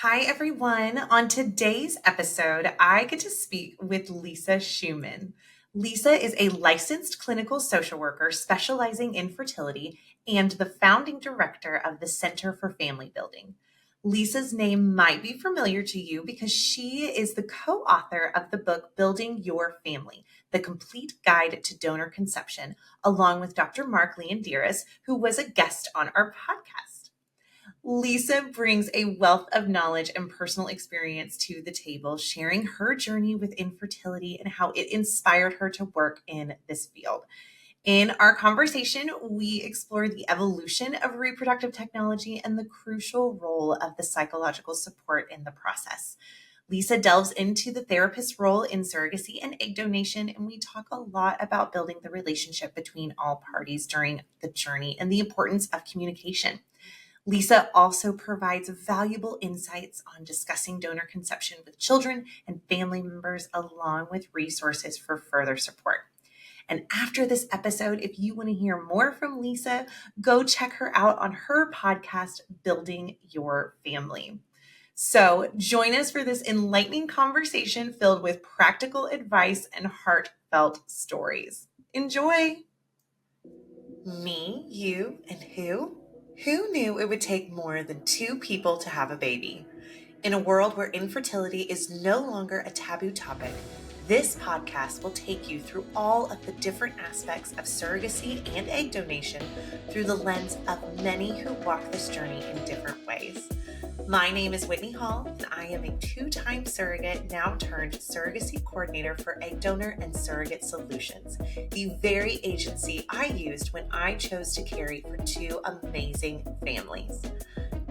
Hi, everyone. On today's episode, I get to speak with Lisa Schumann. Lisa is a licensed clinical social worker specializing in fertility and the founding director of the Center for Family Building. Lisa's name might be familiar to you because she is the co author of the book Building Your Family, the complete guide to donor conception, along with Dr. Mark Leondiris, who was a guest on our podcast. Lisa brings a wealth of knowledge and personal experience to the table, sharing her journey with infertility and how it inspired her to work in this field. In our conversation, we explore the evolution of reproductive technology and the crucial role of the psychological support in the process. Lisa delves into the therapist's role in surrogacy and egg donation, and we talk a lot about building the relationship between all parties during the journey and the importance of communication. Lisa also provides valuable insights on discussing donor conception with children and family members, along with resources for further support. And after this episode, if you want to hear more from Lisa, go check her out on her podcast, Building Your Family. So join us for this enlightening conversation filled with practical advice and heartfelt stories. Enjoy! Me, you, and who? Who knew it would take more than two people to have a baby? In a world where infertility is no longer a taboo topic, this podcast will take you through all of the different aspects of surrogacy and egg donation through the lens of many who walk this journey in different ways. My name is Whitney Hall, and I am a two-time surrogate, now turned surrogacy coordinator for Egg Donor and Surrogate Solutions, the very agency I used when I chose to carry for two amazing families.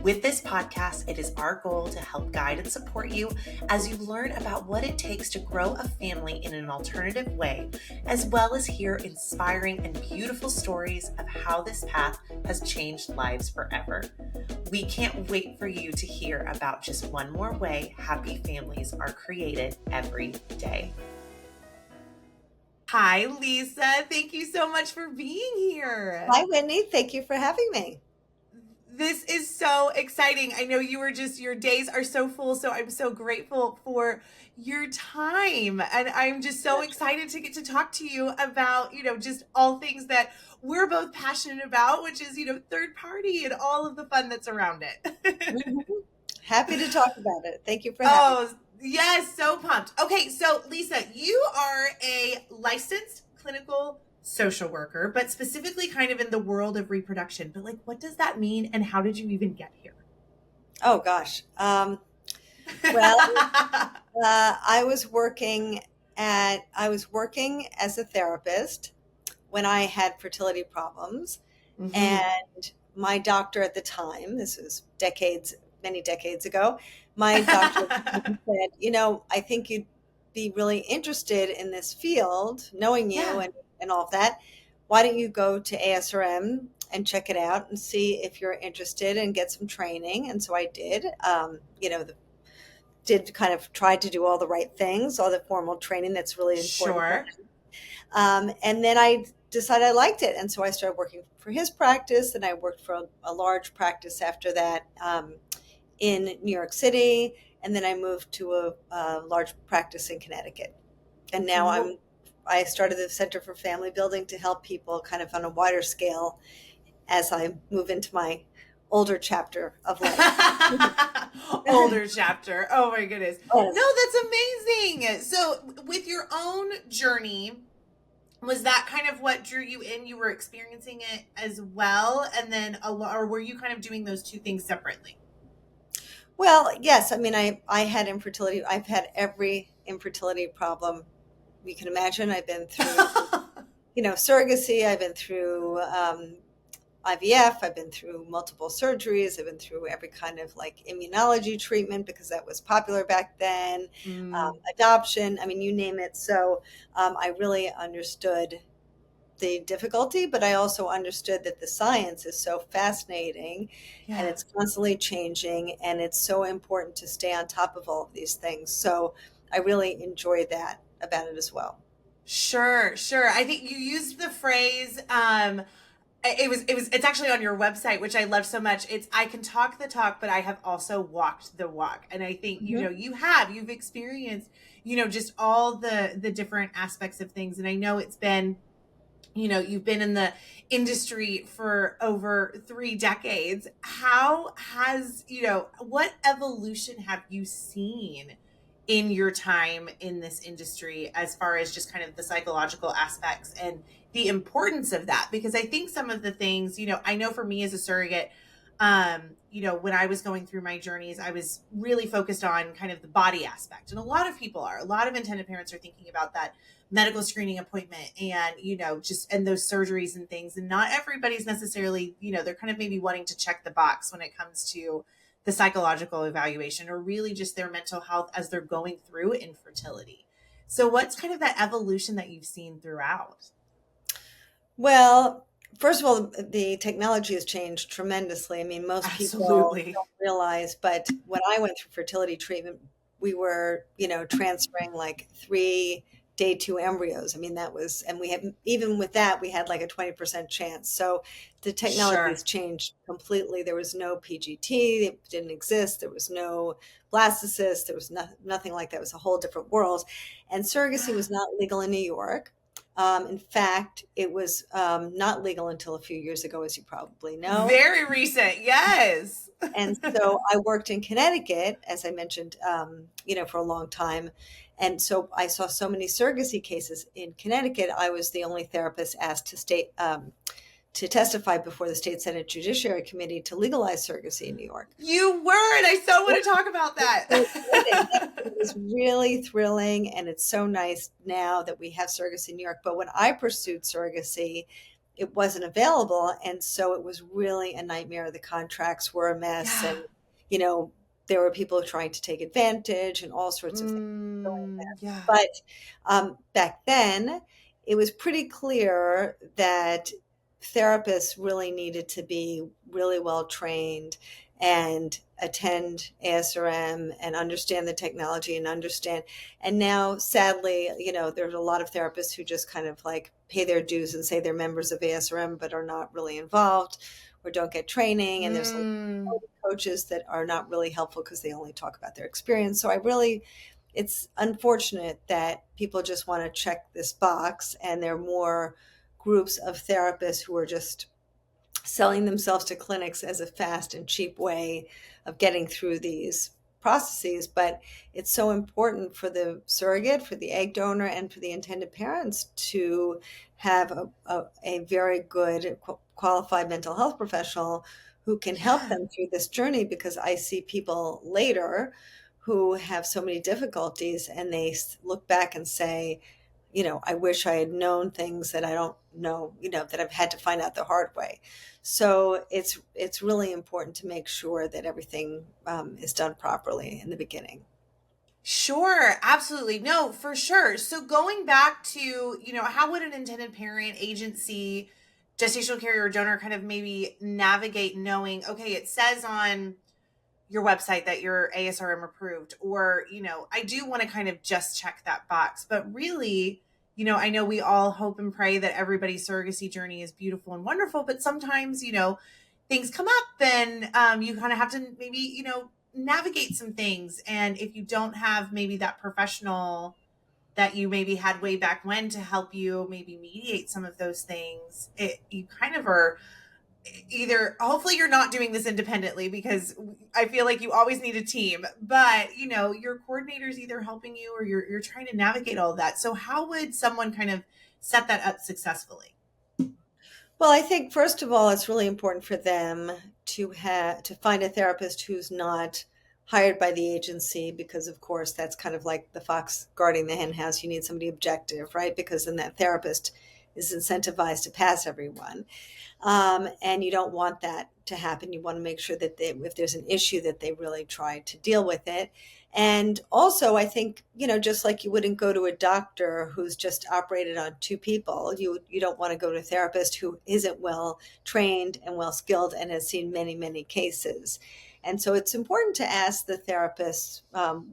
With this podcast, it is our goal to help guide and support you as you learn about what it takes to grow a family in an alternative way, as well as hear inspiring and beautiful stories of how this path has changed lives forever. We can't wait for you to hear about just one more way happy families are created every day. Hi, Lisa. Thank you so much for being here. Hi, Whitney. Thank you for having me. This is so exciting. I know your days are so full, so I'm so grateful for your time. And I'm just so excited to get to talk to you about, just all things that we're both passionate about, which is, third party and all of the fun that's around it. Happy to talk about it. Thank you for having me. Yes, so pumped. Okay, so Lisa, you are a licensed clinical social worker, but specifically kind of in the world of reproduction. But what does that mean, and how did you even get here? Oh gosh. I was working as a therapist when I had fertility problems, and my doctor at the time, this was many decades ago, my doctor said, I think you'd be really interested in this field, knowing you and all of that. Why don't you go to ASRM and check it out and see if you're interested and get some training? And so I did. Did kind of try to do all the right things, all the formal training that's really important. Sure. And then I decided I liked it. And so I started working for his practice, and I worked for a large practice after that in New York City. And then I moved to a large practice in Connecticut. And now I started the Center for Family Building to help people kind of on a wider scale as I move into my older chapter of life. Older chapter. Oh my goodness. Yes. No, that's amazing. So with your own journey, was that kind of what drew you in? You were experiencing it as well, and then or were you kind of doing those two things separately? Well, yes. I mean, I had infertility. I've had every infertility problem you can imagine. I've been through, surrogacy. I've been through IVF. I've been through multiple surgeries. I've been through every kind of immunology treatment because that was popular back then. Adoption. I mean, you name it. So I really understood the difficulty, but I also understood that the science is so fascinating and it's constantly changing, and it's so important to stay on top of all of these things. So I really enjoy that about it as well. Sure. I think you used the phrase, It's actually on your website, which I love so much. It's I can talk the talk, but I have also walked the walk. And I think, Mhm. you've experienced, just all the different aspects of things. And I know it's been, you've been in the industry for over 3 decades. How has, what evolution have you seen in your time in this industry as far as just kind of the psychological aspects and the importance of that? Because I think some of the things, I know for me as a surrogate, when I was going through my journeys, I was really focused on kind of the body aspect. And a lot of people are, a lot of intended parents are thinking about that medical screening appointment and, just and those surgeries and things. And not everybody's necessarily, they're kind of maybe wanting to check the box when it comes to the psychological evaluation or really just their mental health as they're going through infertility. So what's kind of that evolution that you've seen throughout? Well, first of all, the technology has changed tremendously. I mean, most people Absolutely. don't realize, but when I went through fertility treatment, we were, transferring like three day two embryos. I mean, that was, and we had, even with that, we had like a 20% chance. So the technology has Sure. changed completely. There was no PGT, it didn't exist. There was no blastocyst. There was nothing like that. It was a whole different world. And surrogacy Yeah. was not legal in New York. In fact, it was not legal until a few years ago, as you probably know. Very recent. Yes. And so I worked in Connecticut, as I mentioned, for a long time. And so I saw so many surrogacy cases in Connecticut. I was the only therapist asked to testify before the state Senate Judiciary Committee to legalize surrogacy in New York. You were, and I so want to talk about that. So exciting. It was really thrilling, and it's so nice now that we have surrogacy in New York. But when I pursued surrogacy, it wasn't available, and so it was really a nightmare. The contracts were a mess, Yeah. and you know there were people trying to take advantage and all sorts of things. Really a mess. Yeah. But back then, it was pretty clear that therapists really needed to be really well trained and attend ASRM and understand the technology and understand. And now, sadly, there's a lot of therapists who just kind of like pay their dues and say they're members of ASRM, but are not really involved or don't get training. And there's a lot Mm. of coaches that are not really helpful because they only talk about their experience. So it's unfortunate that people just want to check this box, and there are more groups of therapists who are just selling themselves to clinics as a fast and cheap way of getting through these processes. But it's so important for the surrogate, for the egg donor, and for the intended parents to have a very good qualified mental health professional who can help Yeah. them through this journey, because I see people later who have so many difficulties and they look back and say, I wish I had known things that I don't know, that I've had to find out the hard way. So it's really important to make sure that everything is done properly in the beginning. Sure, absolutely. No, for sure. So going back to, how would an intended parent agency, gestational carrier or donor kind of maybe navigate knowing, okay, it says on your website that you're ASRM approved, or, I do want to kind of just check that box. But really, I know we all hope and pray that everybody's surrogacy journey is beautiful and wonderful, but sometimes, things come up and you kind of have to maybe, navigate some things. And if you don't have maybe that professional that you maybe had way back when to help you maybe mediate some of those things, you kind of are either, hopefully you're not doing this independently, because I feel like you always need a team, but your coordinator's either helping you or you're trying to navigate all of that. So how would someone kind of set that up successfully? Well, I think first of all, it's really important for them to find a therapist who's not hired by the agency, because of course that's kind of like the fox guarding the hen house. You need somebody objective, right? Because then that therapist is incentivized to pass everyone. And you don't want that to happen. You want to make sure that if there's an issue, that they really try to deal with it. And also, I think, just like you wouldn't go to a doctor who's just operated on two people, you don't want to go to a therapist who isn't well trained and well skilled and has seen many, many cases. And so it's important to ask the therapist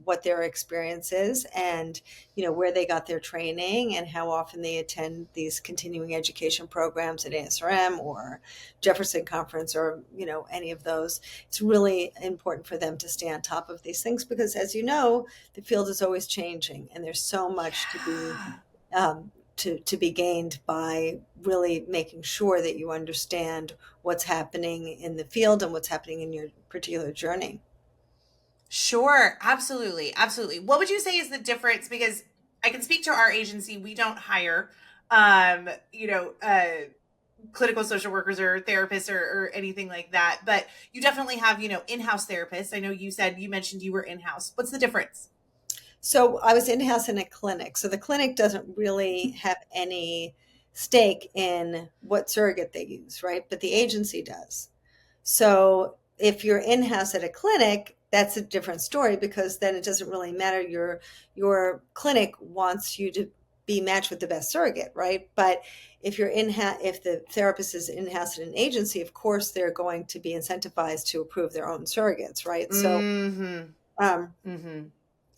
what their experience is, and where they got their training and how often they attend these continuing education programs at ASRM or Jefferson Conference, or any of those. It's really important for them to stay on top of these things, because, as you know, the field is always changing, and there's so much to be Yeah. to be gained by really making sure that you understand what's happening in the field and what's happening in your particular journey. Sure, absolutely, absolutely. What would you say is the difference? Because I can speak to our agency. We don't hire, um, you know, uh, clinical social workers or therapists or anything like that. But you definitely have, in-house therapists. I know you mentioned you were in-house. What's the difference? So I was in-house in a clinic. So the clinic doesn't really have any stake in what surrogate they use, right? But the agency does. So if you're in-house at a clinic, that's a different story, because then it doesn't really matter. Your clinic wants you to be matched with the best surrogate, right? But if the therapist is in-house at an agency, of course they're going to be incentivized to approve their own surrogates, right? So Mm-hmm. um, Mm-hmm.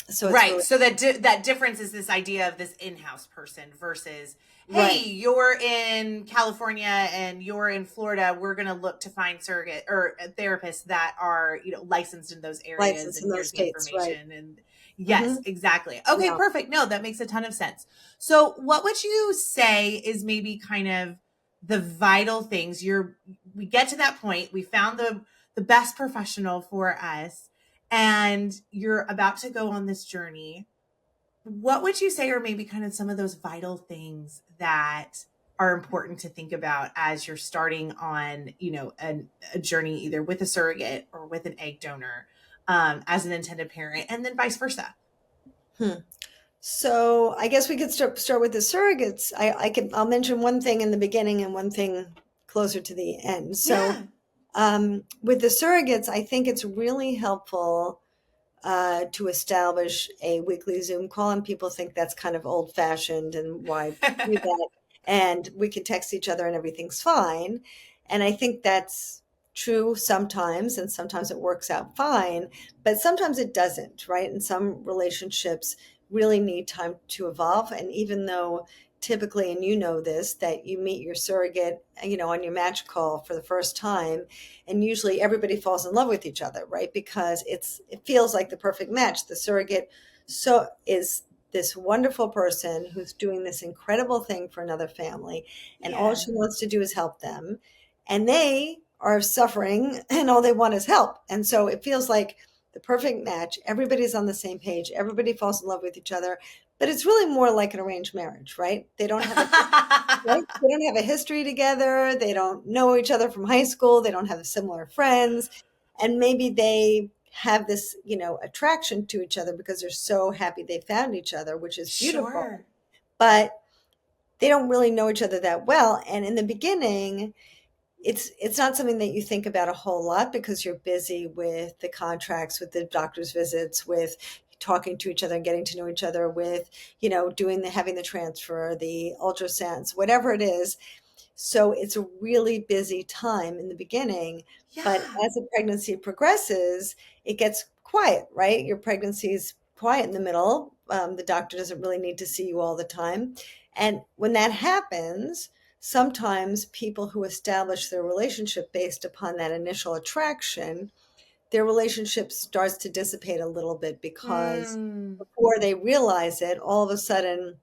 so it's Right. really So that difference is this idea of this in-house person versus, hey, right. you're in California and you're in Florida. We're going to look to find surrogate or therapists that are, licensed in those areas, License in and those here's the states, right? information. And Hmm. yes, exactly. Okay, Yeah. perfect. No, that makes a ton of sense. So, what would you say is maybe kind of the vital things? We get to that point. We found the best professional for us, and you're about to go on this journey. What would you say are maybe kind of some of those vital things that are important to think about as you're starting on, a journey either with a surrogate or with an egg donor, as an intended parent, and then vice versa? Hmm. So I guess we could start with the surrogates. I'll mention one thing in the beginning and one thing closer to the end. So Yeah. with the surrogates, I think it's really helpful to establish a weekly Zoom call, and people think that's kind of old fashioned, and why do that? And we can text each other and everything's fine. And I think that's true sometimes, and sometimes it works out fine, but sometimes it doesn't, right? And some relationships really need time to evolve. And even though typically, and you know this, that you meet your surrogate, on your match call for the first time, and usually everybody falls in love with each other, right? Because it feels like the perfect match. The surrogate is this wonderful person who's doing this incredible thing for another family, and all Yeah. she wants to do is help them, and they are suffering, and all they want is help. And so it feels like the perfect match. Everybody's on the same page, everybody falls in love with each other, but it's really more like an arranged marriage, right? They don't have a Right? They don't have a history together. They don't know each other from high school. They don't have similar friends. And maybe they have this, attraction to each other because they're so happy they found each other, which is beautiful. Sure. But they don't really know each other that well. And in the beginning, it's not something that you think about a whole lot, because you're busy with the contracts, with the doctor's visits, with talking to each other and getting to know each other, with doing the having the transfer, the ultrasounds, whatever it is. So it's a really busy time in the beginning, but Yeah. as the pregnancy progresses, it gets quiet, right? Your pregnancy is quiet in the middle. The doctor doesn't really need to see you all the time. And when that happens, sometimes people who establish their relationship based upon that initial attraction, their relationship starts to dissipate a little bit, because Mm. before they realize it, all of a sudden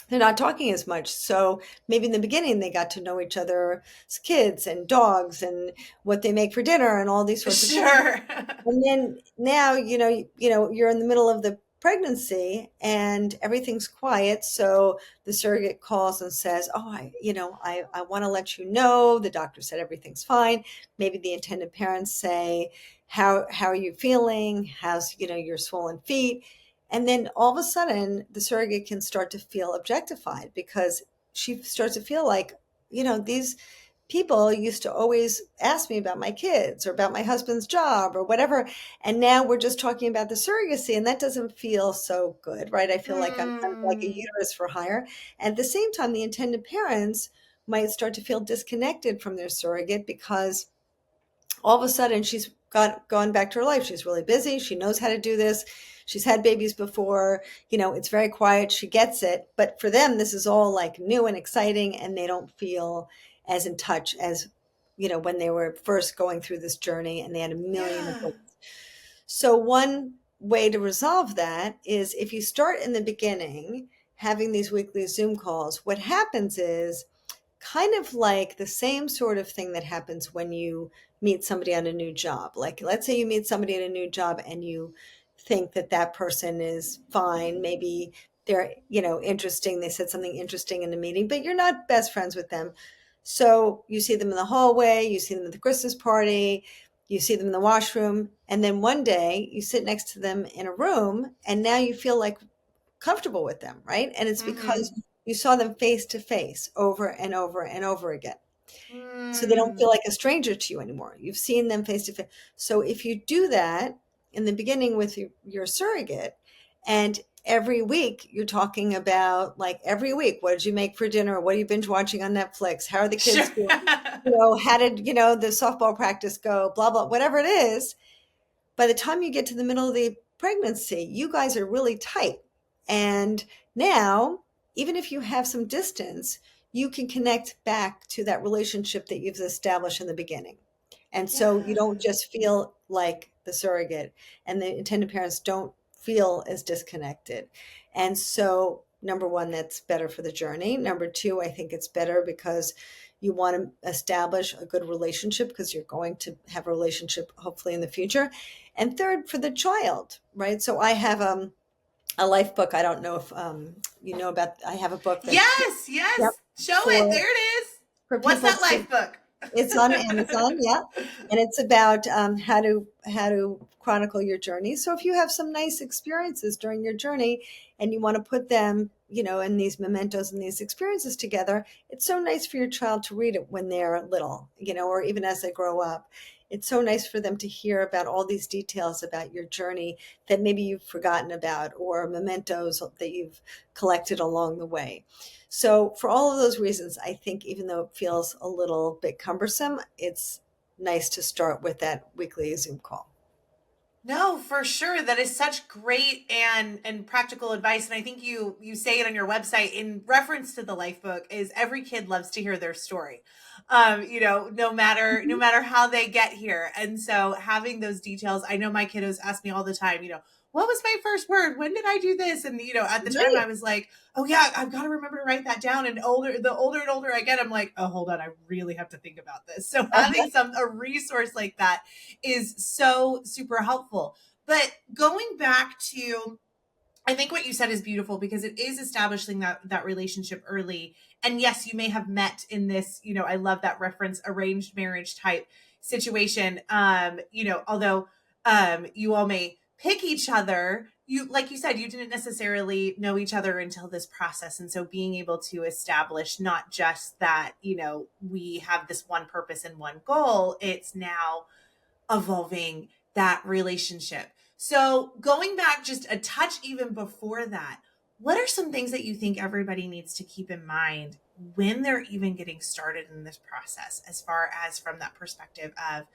they're not talking as much. So maybe in the beginning they got to know each other's kids and dogs and what they make for dinner and all these sorts of things. Sure. And then now, you're in the middle of the pregnancy and everything's quiet. So the surrogate calls and says, "Oh, I want to let you know the doctor said everything's fine." Maybe the intended parents say, how are you feeling? How's, your swollen feet? And then all of a sudden, the surrogate can start to feel objectified, because she starts to feel like, these people used to always ask me about my kids or about my husband's job or whatever. And now we're just talking about the surrogacy, and that doesn't feel so good, right? I feel like I'm kind of like a Mm. uterus for hire. And at the same time, the intended parents might start to feel disconnected from their surrogate, because all of a sudden she's gone back to her life. She's really busy. She knows how to do this. She's had babies before. It's very quiet. She gets it. But for them, this is all like new and exciting, and they don't feel as in touch as, when they were first going through this journey and they had a million Yeah. appointments. So one way to resolve that is if you start in the beginning having these weekly Zoom calls, what happens is kind of like the same sort of thing that happens when you meet somebody on a new job. Like, let's say you meet somebody at a new job and you think that that person is fine. Maybe they're, interesting. They said something interesting in the meeting, but you're not best friends with them. So you see them in the hallway, you see them at the Christmas party, you see them in the washroom. And then one day you sit next to them in a room and now you feel like comfortable with them, right? And it's because Mm-hmm. you saw them face to face over and over and over again. So they don't feel Mm. like a stranger to you anymore. You've seen them face to face. So if you do that in the beginning with your surrogate, and every week you're talking about, like, every week, what did you make for dinner? What have you binge watching on Netflix? How are the Sure. kids doing? How did, the softball practice go? Blah, blah, whatever it is. By the time you get to the middle of the pregnancy, you guys are really tight. And now, even if you have some distance, you can connect back to that relationship that you've established in the beginning. And so you don't Yeah. just feel like the surrogate, and the intended parents don't feel as disconnected. And so, number one, that's better for the journey. Number two, I think it's better because you want to establish a good relationship because you're going to have a relationship hopefully in the future. And third, for the child, right? So I have a life book. I don't know if you know about. I have a book that's Yes, yep, yes. Show it. for There it is. for What's people that to. life book? It's on Amazon, yeah, and it's about how to chronicle your journey. So if you have some nice experiences during your journey, and you want to put them, in these mementos and these experiences together, it's so nice for your child to read it when they're little, or even as they grow up. It's so nice for them to hear about all these details about your journey that maybe you've forgotten about, or mementos that you've collected along the way. So, for all of those reasons, I think even though it feels a little bit cumbersome, it's nice to start with that weekly Zoom call. No, for sure. That is such great and practical advice. And I think you say it on your website in reference to the life book is every kid loves to hear their story. No matter how they get here. And so having those details, I know my kiddos ask me all the time, what was my first word? When did I do this? And at the time I Right. was like, oh yeah, I've got to remember to write that down. And the older and older I get, I'm like, oh, hold on, I really have to think about this. So having a resource like that is so super helpful. But going back to, I think what you said is beautiful because it is establishing that relationship early. And yes, you may have met in this, I love that reference, arranged marriage type situation. Although you all may pick each other, like you said, you didn't necessarily know each other until this process. And so being able to establish not just that, we have this one purpose and one goal, it's now evolving that relationship. So, going back just a touch even before that, what are some things that you think everybody needs to keep in mind when they're even getting started in this process, as far as from that perspective of,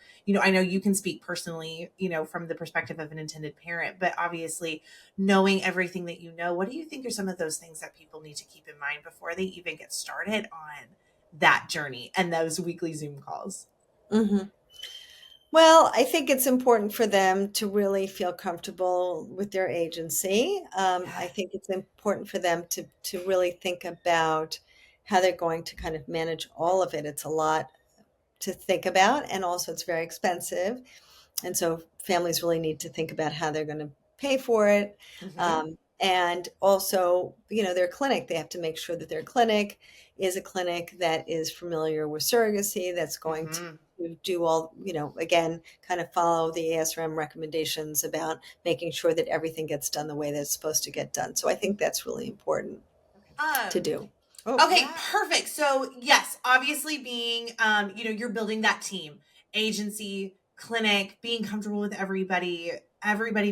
I know you can speak personally, from the perspective of an intended parent, but obviously knowing everything that what do you think are some of those things that people need to keep in mind before they even get started on that journey and those weekly Zoom calls? Hmm. Well, I think it's important for them to really feel comfortable with their agency. I Yeah. think it's important for them to really think about how they're going to kind of manage all of it. It's a lot to think about, and also it's very expensive. And so families really need to think about how they're going to pay for it. Mm-hmm. And also, their clinic, they have to make sure that their clinic is a clinic that is familiar with surrogacy, that's going to Mm-hmm. do all, again, kind of follow the ASRM recommendations about making sure that everything gets done the way that it's supposed to get done. So I think that's really important to Um, do. Oh, okay, perfect. So yes, obviously being, you're building that team, agency, clinic, being comfortable with everybody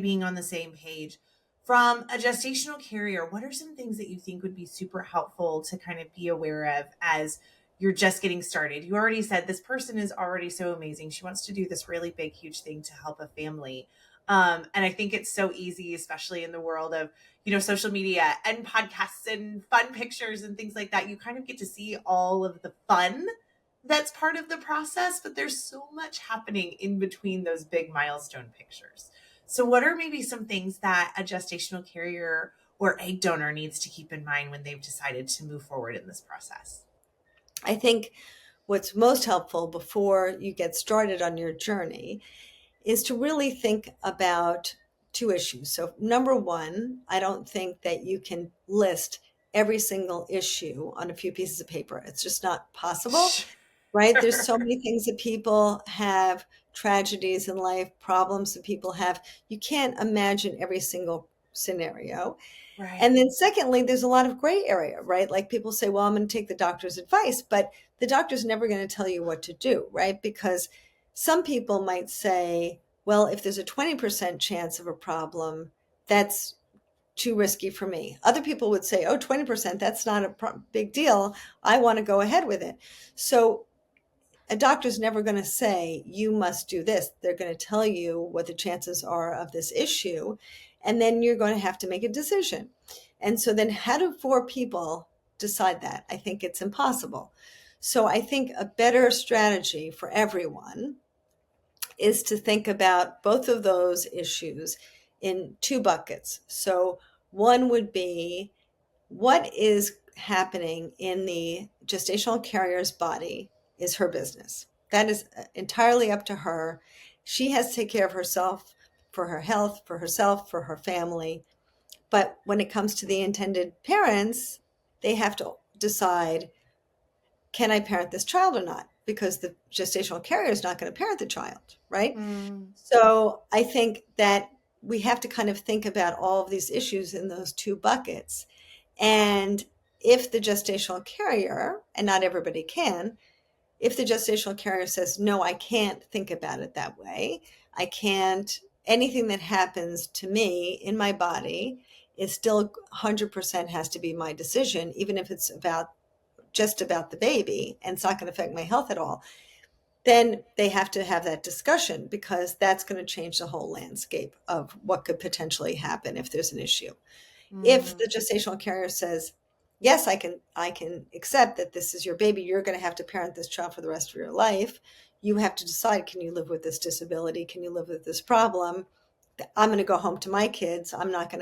being on the same page. From a gestational carrier, what are some things that you think would be super helpful to kind of be aware of as you're just getting started. You already said this person is already so amazing. She wants to do this really big, huge thing to help a family. And I think it's so easy, especially in the world of, social media and podcasts and fun pictures and things like that. You kind of get to see all of the fun that's part of the process, but there's so much happening in between those big milestone pictures. So what are maybe some things that a gestational carrier or egg donor needs to keep in mind when they've decided to move forward in this process? I think what's most helpful before you get started on your journey is to really think about two issues. So, number one, I don't think that you can list every single issue on a few pieces of paper. It's just not possible, right? There's so Sure. many things that people have, tragedies in life, problems that people have. You can't imagine every single scenario. Right. And then secondly, there's a lot of gray area, right? Like people say, well, I'm going to take the doctor's advice, but the doctor's never going to tell you what to do, right? Because some people might say, well, if there's a 20% chance of a problem, that's too risky for me. Other people would say, oh, 20%, that's not a big deal. I want to go ahead with it. So a doctor's never going to say, you must do this. They're going to tell you what the chances are of this issue. And then you're going to have to make a decision. And so then how do four people decide that? I think it's impossible. So I think a better strategy for everyone is to think about both of those issues in two buckets. So one would be, what is happening in the gestational carrier's body is her business. That is entirely up to her. She has to take care of herself, for her health, for herself, for her family. But when it comes to the intended parents, they have to decide, can I parent this child or not? Because the gestational carrier is not going to parent the child, right? Mm. So I think that we have to kind of think about all of these issues in those two buckets. And if the gestational carrier, and not everybody can, if the gestational carrier says, no, I can't think about it that way, I can't, anything that happens to me in my body is still 100% has to be my decision, even if it's about just about the baby and it's not going to affect my health at all, then they have to have that discussion because that's going to change the whole landscape of what could potentially happen if there's an issue. If Mm. the gestational carrier says, yes, I can accept that this is your baby, you're going to have to parent this child for the rest of your life. You have to decide, can you live with this disability? Can you live with this problem? I'm going to go home to my kids. I'm never going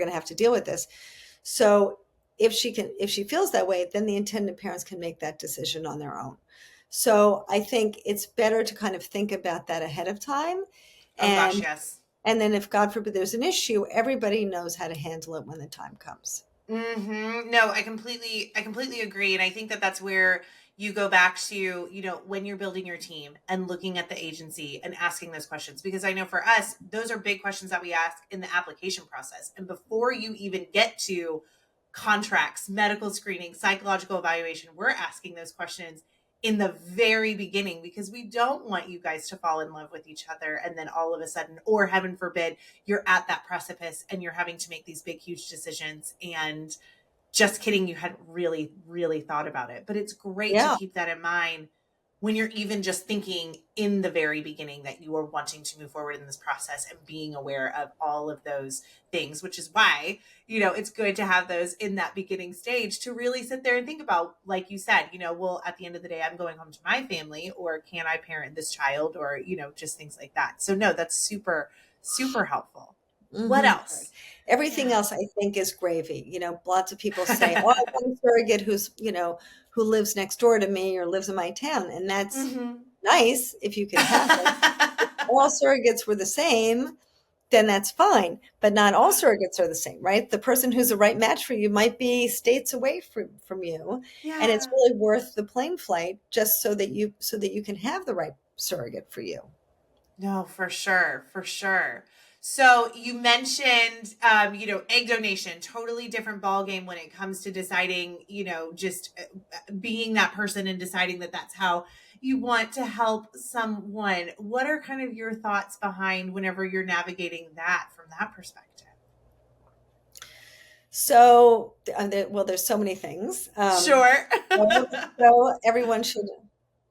to have to deal with this. So if she feels that way, then the intended parents can make that decision on their own. So I think it's better to kind of think about that ahead of time. Oh gosh, And yes. and then if God forbid there's an issue, everybody knows how to handle it when the time comes. No, I completely agree. And I think that that's where you go back to, when you're building your team and looking at the agency and asking those questions, because I know for us, those are big questions that we ask in the application process. And before you even get to contracts, medical screening, psychological evaluation, we're asking those questions in the very beginning because we don't want you guys to fall in love with each other and then all of a sudden, or heaven forbid, you're at that precipice and you're having to make these big huge decisions and just kidding, you hadn't really really thought about it. But it's great to Yeah. keep that in mind when you're even just thinking in the very beginning that you are wanting to move forward in this process and being aware of all of those things, which is why, it's good to have those in that beginning stage to really sit there and think about, like you said, well, at the end of the day, I'm going home to my family, or can I parent this child, or, just things like that. So no, that's super, super helpful. What Hmm. else? Everything Yeah. else I think is gravy. Lots of people say, oh, I want a surrogate who lives next door to me or lives in my town. And that's Hmm. nice if you can have it. If all surrogates were the same, then that's fine. But not all surrogates are the same, right? The person who's the right match for you might be states away from you. And it's Yeah. really worth the plane flight just so that you can have the right surrogate for you. No, for sure, for sure. So you mentioned, egg donation, totally different ball game when it comes to deciding, just being that person and deciding that that's how you want to help someone. What are kind of your thoughts behind whenever you're navigating that from that perspective? So, well, there's so many things. Sure. So everyone should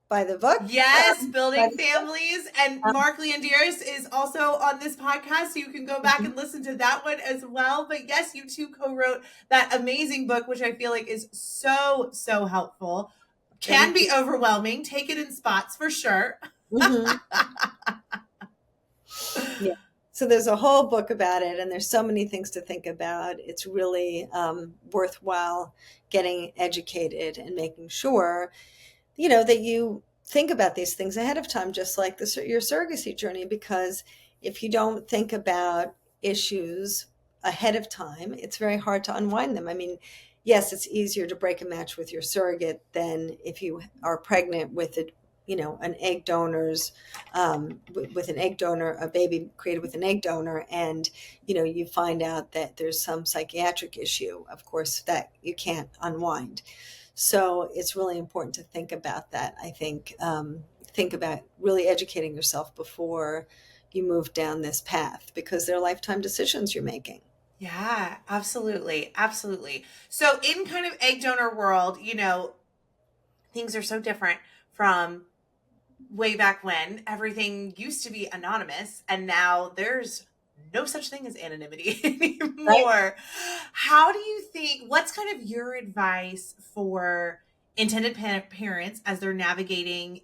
buy the book. Yes, Buy Building the Families. And book. Mark Leandris is also on this podcast, so you can go back Mhm. and listen to that one as well. But yes, you two co wrote that amazing book, which I feel like is so, so helpful. Can Thank be you. overwhelming. Take it in spots for sure. Hmm. Yeah. So there's a whole book about it, and there's so many things to think about. It's really worthwhile getting educated and making sure, that you think about these things ahead of time, just like your surrogacy journey, because if you don't think about issues ahead of time, it's very hard to unwind them. I mean, yes, it's easier to break a match with your surrogate than if you are pregnant with an egg donor's, with an egg donor, a baby created with an egg donor, and you find out that there's some psychiatric issue, of course, that you can't unwind. So it's really important to think about that. I think think about really educating yourself before you move down this path, because they're lifetime decisions you're making. Yeah, absolutely. Absolutely. So, in kind of egg donor world, things are so different from way back when everything used to be anonymous, and now there's no such thing as anonymity Right. anymore. How do you think, what's kind of your advice for intended parents as they're navigating,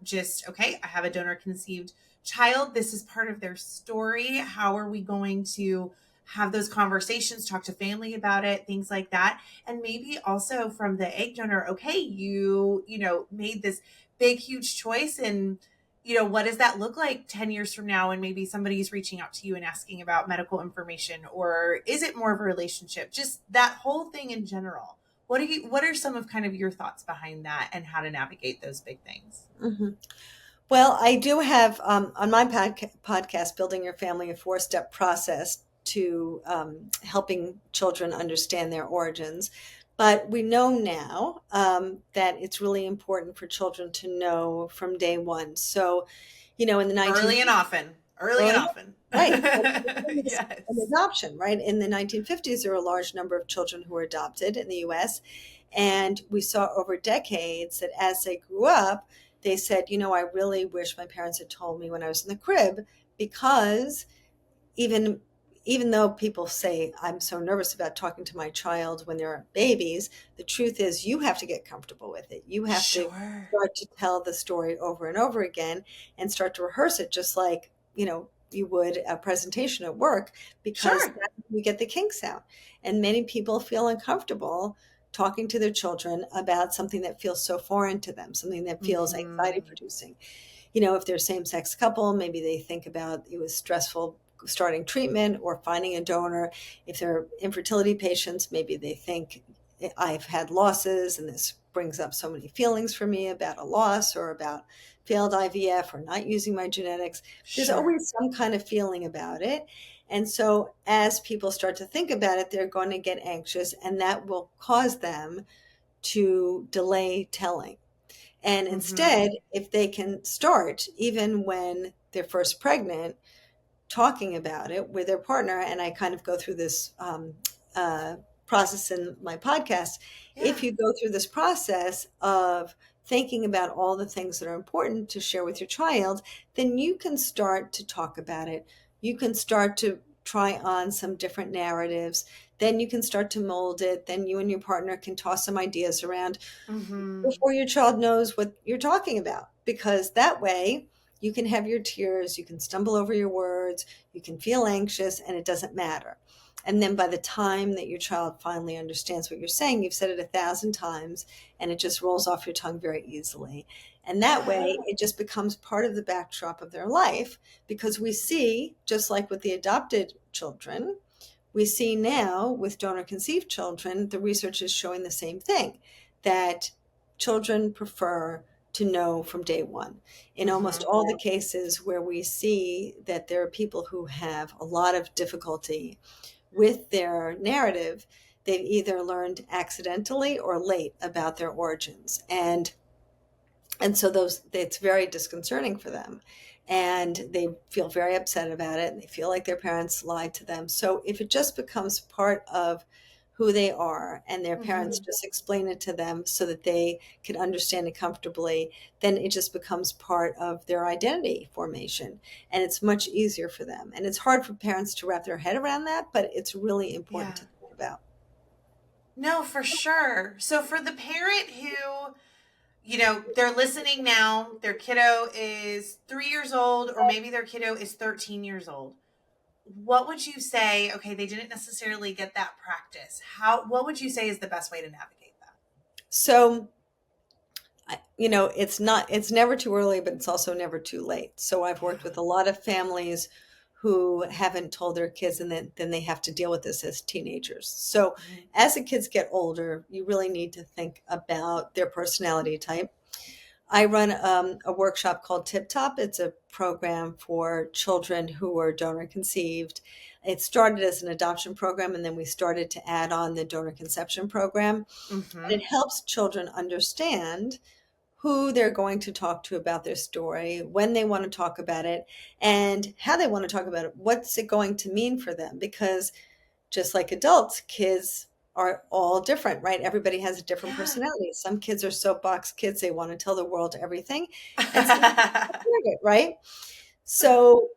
just, okay, I have a donor conceived child, this is part of their story. How are we going to have those conversations, talk to family about it, things like that? And maybe also from the egg donor, okay, you made this big huge choice, and what does that look like 10 years from now, and maybe somebody's reaching out to you and asking about medical information, or is it more of a relationship, just that whole thing in general? What are some of kind of your thoughts behind that, and how to navigate those big things? Hmm. Well, I do have on my podcast, Building Your Family, a four-step process to helping children understand their origins. But we know now that it's really important for children to know from day one. So, in the Early and 1950s, often, early and early, often. right, and it's an Yes. adoption, right? In the 1950s, there were a large number of children who were adopted in the U.S. And we saw over decades that as they grew up, they said, I really wish my parents had told me when I was in the crib, because even even though people say I'm so nervous about talking to my child when they're babies, the truth is you have to get comfortable with it. You have to Sure. start to tell the story over and over again and start to rehearse it, just like, you would a presentation at work, because Sure. that's when you get the kinks out. And many people feel uncomfortable talking to their children about something that feels so foreign to them, something that feels anxiety Hmm. producing. If they're same-sex couple, maybe they think about it was stressful starting treatment or finding a donor. If they're infertility patients, maybe they think I've had losses and this brings up so many feelings for me about a loss or about failed IVF or not using my genetics. There's Sure. always some kind of feeling about it. And so as people start to think about it, they're going to get anxious, and that will cause them to delay telling. And Hmm. instead, if they can start even when they're first pregnant, talking about it with their partner, and I kind of go through this uh, process in my podcast. If Yeah. you go through this process of thinking about all the things that are important to share with your child, then you can start to talk about it. You can start to try on some different narratives. Then you can start to mold it. Then you and your partner can toss some ideas around Hmm. before your child knows what you're talking about, because that way you can have your tears, you can stumble over your words, you can feel anxious, and it doesn't matter. And then by the time that your child finally understands what you're saying, you've said it 1,000 times, and it just rolls off your tongue very easily. And that way it just becomes part of the backdrop of their life, because we see, just like with the adopted children, we see now with donor conceived children, the research is showing the same thing, that children prefer to know from day one. In almost Hmm. all the cases where we see that there are people who have a lot of difficulty with their narrative, they've either learned accidentally or late about their origins. And so those it's very disconcerting for them, and they feel very upset about it, and they feel like their parents lied to them. So if it just becomes part of who they are and their parents Mhm. just explain it to them so that they can understand it comfortably, then it just becomes part of their identity formation and it's much easier for them. And it's hard for parents to wrap their head around that, but it's really important to Yeah. think about. No, for sure. So for the parent who, they're listening now, their kiddo is 3 years old, or maybe their kiddo is 13 years old. What would you say? Okay, they didn't necessarily get that practice. What would you say is the best way to navigate that? So it's never too early, but it's also never too late. So I've worked Yeah. with a lot of families who haven't told their kids, and then they have to deal with this as teenagers. So Mhm. as the kids get older, you really need to think about their personality type. I run a workshop called Tip Top. It's a program for children who are donor conceived. It started as an adoption program, and then we started to add on the donor conception program. And Mhm. it helps children understand who they're going to talk to about their story, when they want to talk about it, and how they want to talk about it. What's it going to mean for them? Because just like adults, kids are all different, right? Everybody has a different Yeah. personality. Some kids are soapbox kids, they want to tell the world everything, and some kids are Surrogate, right? So,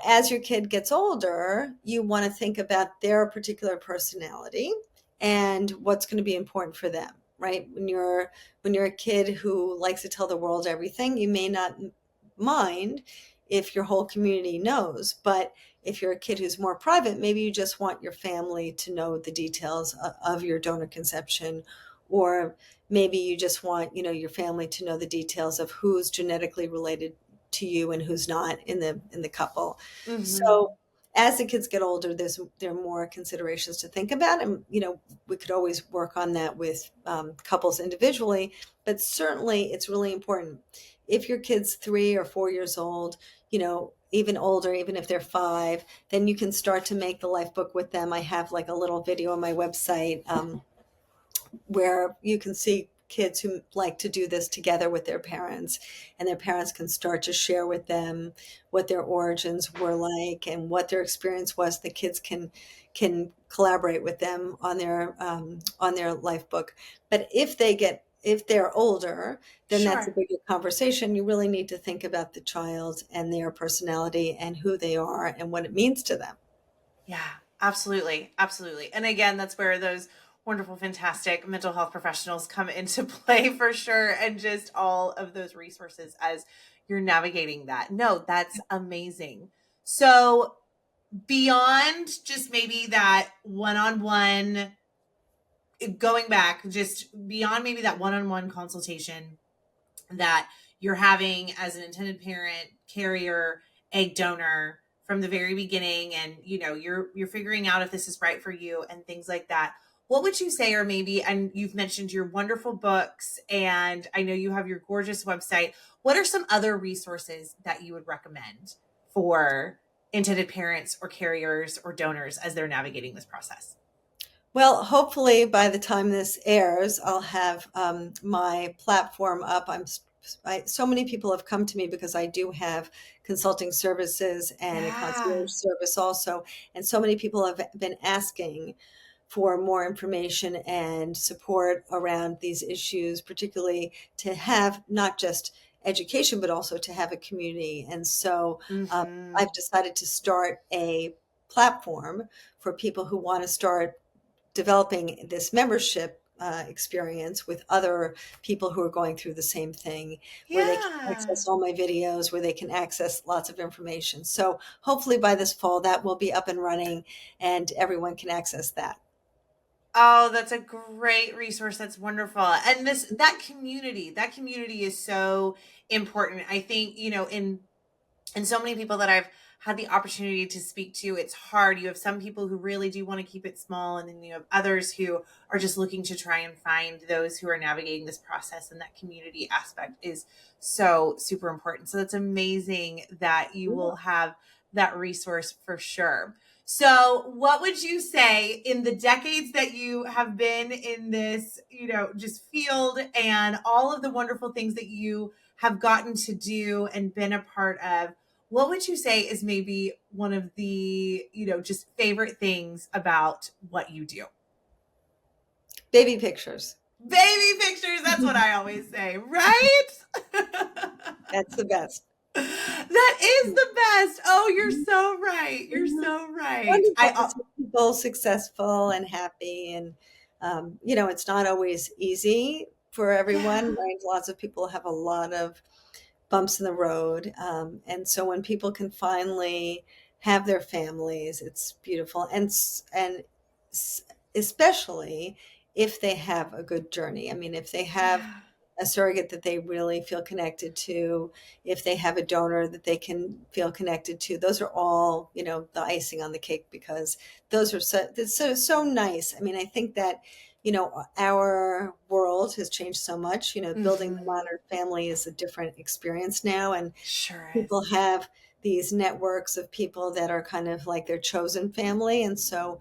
as your kid gets older, you want to think about their particular personality and what's going to be important for them, right? When you're a kid who likes to tell the world everything, you may not mind if your whole community knows, but if you're a kid who's more private, maybe you just want your family to know the details of your donor conception, or maybe you just want, your family to know the details of who's genetically related to you and who's not in the couple. Mhm. So as the kids get older, there are more considerations to think about, and we could always work on that with couples individually. But certainly, it's really important if your kid's 3 or 4 years old, even older, even if they're 5, then you can start to make the life book with them. I have like a little video on my website where you can see kids who like to do this together with their parents, and their parents can start to share with them what their origins were like and what their experience was. The kids can collaborate with them on their life book. But if they're older, then that's a Sure. bigger conversation. You really need to think about the child and their personality and who they are and what it means to them. Yeah, absolutely. Absolutely. And again, that's where those wonderful, fantastic mental health professionals come into play for sure. And just all of those resources as you're navigating that. No, that's amazing. So, beyond just maybe that one on one, going back, just beyond maybe that one on one consultation that you're having as an intended parent, carrier, egg donor from the very beginning, and you're figuring out if this is right for you and things like that. What would you say, or maybe, and you've mentioned your wonderful books, and I know you have your gorgeous website. What are some other resources that you would recommend for intended parents or carriers or donors as they're navigating this process? Well, hopefully by the time this airs, I'll have my platform up. So many people have come to me because I do have consulting services and a Yeah. concierge service also. And so many people have been asking for more information and support around these issues, particularly to have not just education, but also to have a community. And so Mm-hmm. I've decided to start a platform for people who want to start developing this membership experience with other people who are going through the same thing, where they can Yeah. access all my videos, where they can access lots of information. So hopefully by this fall, that will be up and running and everyone can access that. Oh, that's a great resource. That's wonderful. And that community is so important. I think, and so many people that I've had the opportunity to speak to, it's hard. You have some people who really do want to keep it small, and then you have others who are just looking to try and find those who are navigating this process. And that community aspect is so super important. So that's amazing that you will have that resource for sure. So, what would you say in the decades that you have been in this, just field, and all of the wonderful things that you have gotten to do and been a part of? What would you say is maybe one of the, just favorite things about what you do? Baby pictures. Baby pictures, that's what I always say, right? That's the best. That is the best. Oh, you're so right. You're Mhm. so right. Wonderful to see people successful and happy. And, it's not always easy for everyone, Yeah. right? Lots of people have a lot of bumps in the road. And so when people can finally have their families, it's beautiful. And especially if they have a good journey. I mean, if they have Yeah. a surrogate that they really feel connected to, if they have a donor that they can feel connected to, those are all, the icing on the cake, because those are so nice. I mean, I think that, our world has changed so much. Building the Mhm. modern family is a different experience now, and Sure is. people have these networks of people that are kind of like their chosen family. And so,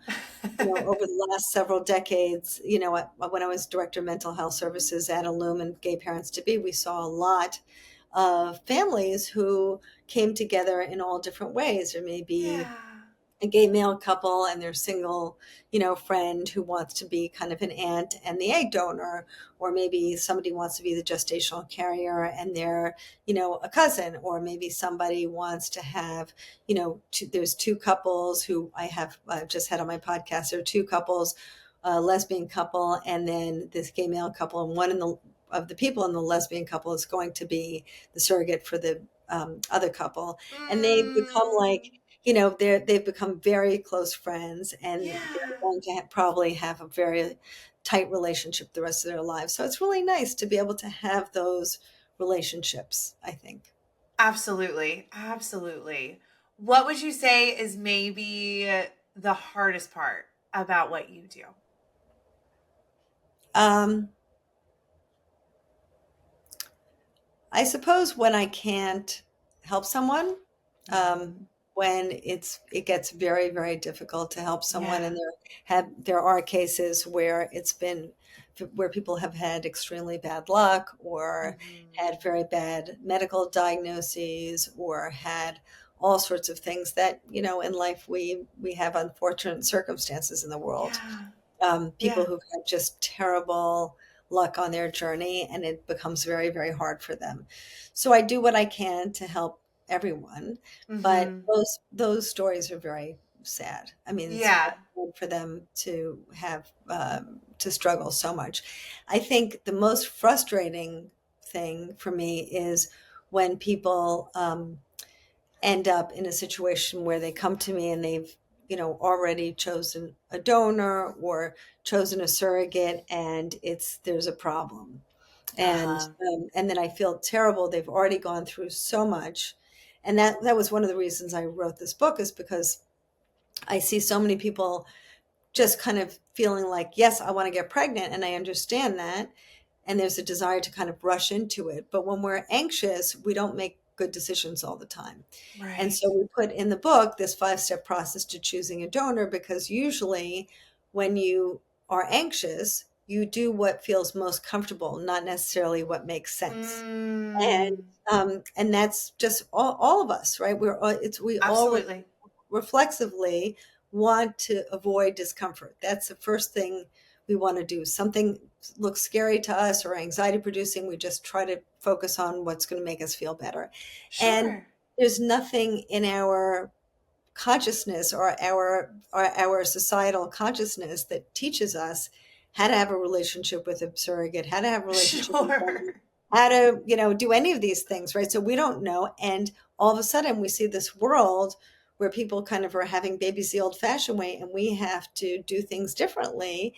over the last several decades, when I was director of mental health services at Illum and Gay Parents to Be, we saw a lot of families who came together in all different ways. There may be Yeah. a gay male couple and their single, friend who wants to be kind of an aunt and the egg donor, or maybe somebody wants to be the gestational carrier and they're, a cousin, or maybe somebody wants to have, there's two couples who I've just had on my podcast. There are two couples, a lesbian couple, and then this gay male couple, and one of the people in the lesbian couple is going to be the surrogate for the other couple, and they've become like, Mm. they've become very close friends, and they're Yeah. going to probably have a very tight relationship the rest of their lives. So it's really nice to be able to have those relationships, I think. Absolutely. Absolutely. What would you say is maybe the hardest part about what you do? Um, I suppose when I can't help someone, um, Mhm. when it gets very, very difficult to help someone, Yeah. and there are cases where it's been where people have had extremely bad luck, or Mhm. had very bad medical diagnoses, or had all sorts of things that, in life we have unfortunate circumstances in the world. Yeah. People Yeah. who've had just terrible luck on their journey, and it becomes very, very hard for them. So I do what I can to help everyone, but Mhm. those stories are very sad. I mean, it's very Yeah. hard for them to have to struggle so much. I think the most frustrating thing for me is when people end up in a situation where they come to me and they've, already chosen a donor or chosen a surrogate, and there's a problem. and Uh-huh. and then I feel terrible. They've already gone through so much, and that was one of the reasons I wrote this book, is because I see so many people just kind of feeling like, yes, I want to get pregnant, and I understand that, and there's a desire to kind of rush into it. But when we're anxious, we don't make good decisions all the time. And Right. so we put in the book this 5-step process to choosing a donor, because usually when you are anxious, you do what feels most comfortable, not necessarily what makes sense. And Mm. and that's just all of us, right? We all Absolutely. reflexively want to avoid discomfort. That's the first thing we want to do. Something looks scary to us or anxiety producing, we just try to focus on what's going to make us feel better. And Sure. there's nothing in our consciousness, or our societal consciousness, that teaches us how to have a relationship with a surrogate, how to have a relationship with someone, Sure. how to, do any of these things, right? So we don't know. And all of a sudden we see this world where people kind of are having babies the old fashioned way, and we have to do things differently.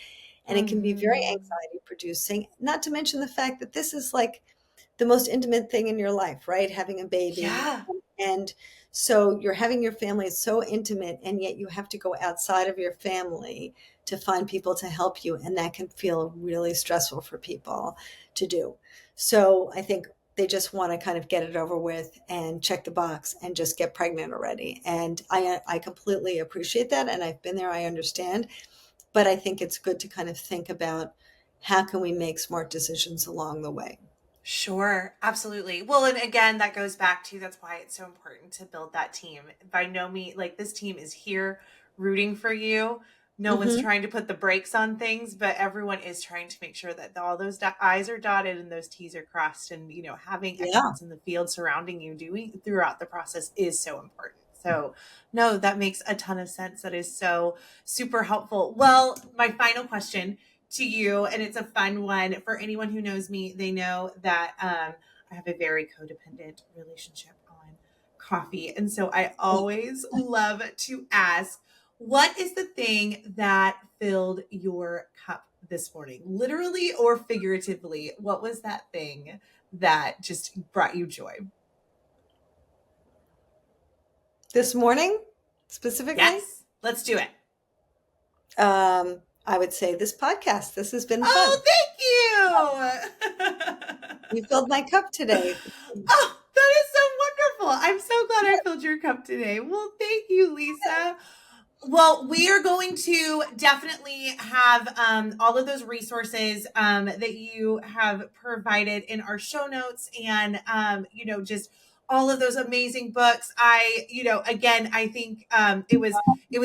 And it can be very Mhm. anxiety producing, not to mention the fact that this is like the most intimate thing in your life, right? Having a baby. Yeah. And so you're having your family, it's so intimate, and yet you have to go outside of your family to find people to help you. And that can feel really stressful for people to do. So I think they just want to kind of get it over with and check the box and just get pregnant already. And I completely appreciate that. And I've been there, I understand. But I think it's good to kind of think about how can we make smart decisions along the way. Sure, absolutely. Well, and again, that goes back to that's why it's so important to build that team. By no means, like this team is here rooting for you, no one's trying to put the brakes on things, but everyone is trying to make sure that all those I's are dotted and those T's are crossed. And, having Yeah. experts in the field surrounding you doing throughout the process is so important. So no, that makes a ton of sense. That is so super helpful. Well, my final question to you, and it's a fun one for anyone who knows me, they know that I have a very codependent relationship on coffee. And so I always love to ask, what is the thing that filled your cup this morning? Literally or figuratively, what was that thing that just brought you joy? This morning, specifically? Yes, let's do it. I would say this podcast. This has been fun. Oh, thank you. You filled my cup today. Oh, that is so wonderful. I'm so glad I filled your cup today. Well, thank you, Lisa. Well, we are going to definitely have all of those resources that you have provided in our show notes, and just all of those amazing books. Again, I think it was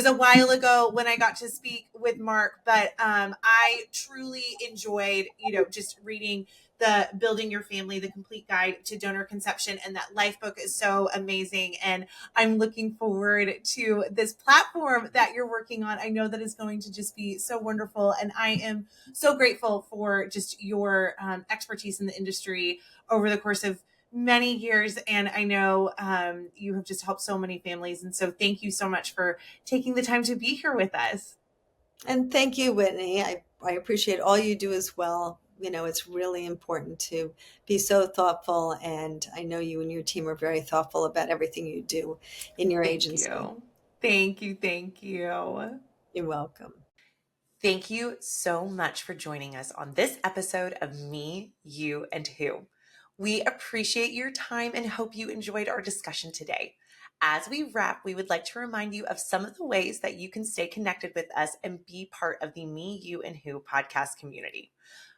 a while ago when I got to speak with Mark, but I truly enjoyed just reading the Building Your Family, the Complete Guide to Donor Conception, and that life book is so amazing. And I'm looking forward to this platform that you're working on. I know that is going to just be so wonderful. And I am so grateful for just your expertise in the industry over the course of many years. And I know you have just helped so many families. And so thank you so much for taking the time to be here with us. And thank you, Whitney. I appreciate all you do as well. It's really important to be so thoughtful. And I know you and your team are very thoughtful about everything you do in your agency. Thank you. Thank you. You're welcome. Thank you so much for joining us on this episode of Me, You, and Who. We appreciate your time and hope you enjoyed our discussion today. As we wrap, we would like to remind you of some of the ways that you can stay connected with us and be part of the Me, You, and Who podcast community.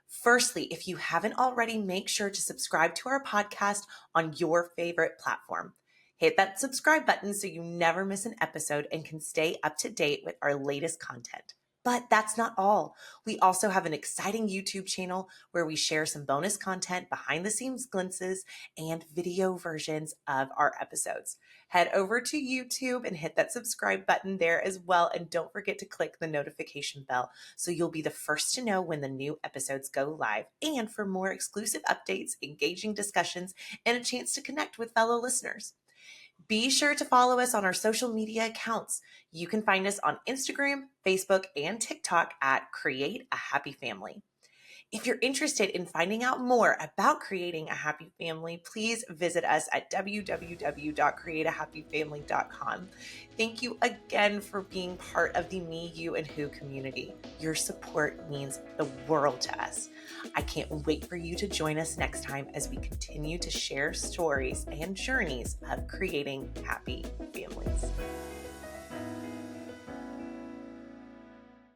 Firstly, if you haven't already, make sure to subscribe to our podcast on your favorite platform. Hit that subscribe button so you never miss an episode and can stay up to date with our latest content. But that's not all. We also have an exciting YouTube channel where we share some bonus content, behind the scenes glimpses, and video versions of our episodes. Head over to YouTube and hit that subscribe button there as well. And don't forget to click the notification bell so you'll be the first to know when the new episodes go live. And for more exclusive updates, engaging discussions, and a chance to connect with fellow listeners. Be sure to follow us on our social media accounts. You can find us on Instagram, Facebook, and TikTok at Create a Happy Family. If you're interested in finding out more about creating a happy family, please visit us at www.createahappyfamily.com. Thank you again for being part of the Me, You, and Who community. Your support means the world to us. I can't wait for you to join us next time as we continue to share stories and journeys of creating happy families.